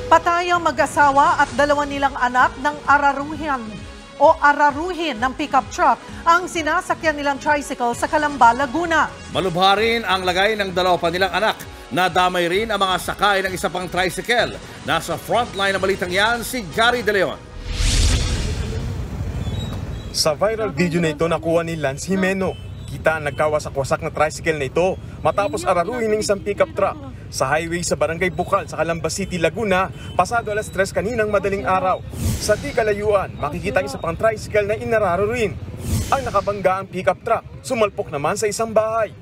Patay ang mag-asawa at dalawa nilang anak ng araruhin ng pickup truck ang sinasakyan nilang tricycle sa Calamba, Laguna. Malubha rin ang lagay ng dalawa pa nilang anak. Nadamay rin ang mga sakay ng isa pang tricycle. Nasa frontline ng balitang yan si Gary De Leon. Sa viral video na ito nakuha ni Lance Jimeno. Kita ang nagkawasak-wasak na tricycle na ito matapos araruhin ng isang pickup truck sa highway sa Barangay Bukal sa Calamba City, Laguna, pasado alas 3 kaninang madaling araw. Sa di kalayuan, makikita ang isa pang tricycle na inararo rin. Ang nakabangga ang pickup truck, sumalpok naman sa isang bahay.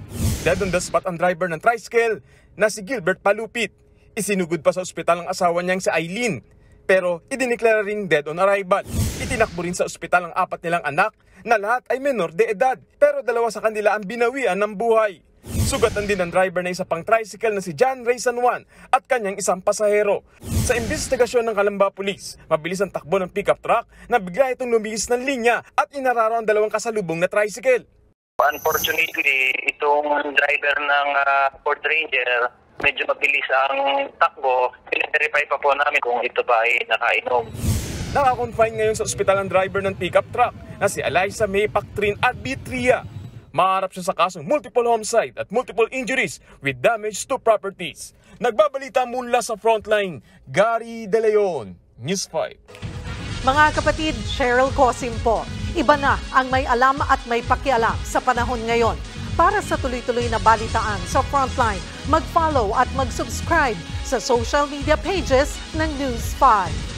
Dead on the spot ang driver ng tricycle na si Gilbert Palupit. Isinugod pa sa ospital ang asawa niyang si Eileen. Pero idineklara rin dead on arrival. Itinakbo rin sa ospital ang 4 nilang anak na lahat ay menor de edad. Pero 2 sa kanila ang binawian ng buhay. Sugatan din ang driver na isa pang tricycle na si John Ray San Juan at kanyang isang pasahero. Sa investigasyon ng Calamba Police, mabilis ang takbo ng pickup truck na bigla itong lumihis ng linya at inararo ang 2 kasalubong na tricycle. Unfortunately, itong driver ng Ford Ranger, medyo mabilis ang takbo. Pina-verify pa po namin kung ito ba ay nakainom. Nakakonfine ngayon sa ospital ang driver ng pickup truck na si Eliza May Pactrin Arbitria. Maharap siya sa kasong multiple homicide at multiple injuries with damage to properties. Nagbabalita mula sa frontline, Gary De Leon, News 5. Mga kapatid, Cheryl Cosim po. Iba na ang may alam at may pakialam sa panahon ngayon. Para sa tuloy-tuloy na balitaan sa Frontline, mag-follow at mag-subscribe sa social media pages ng News 5.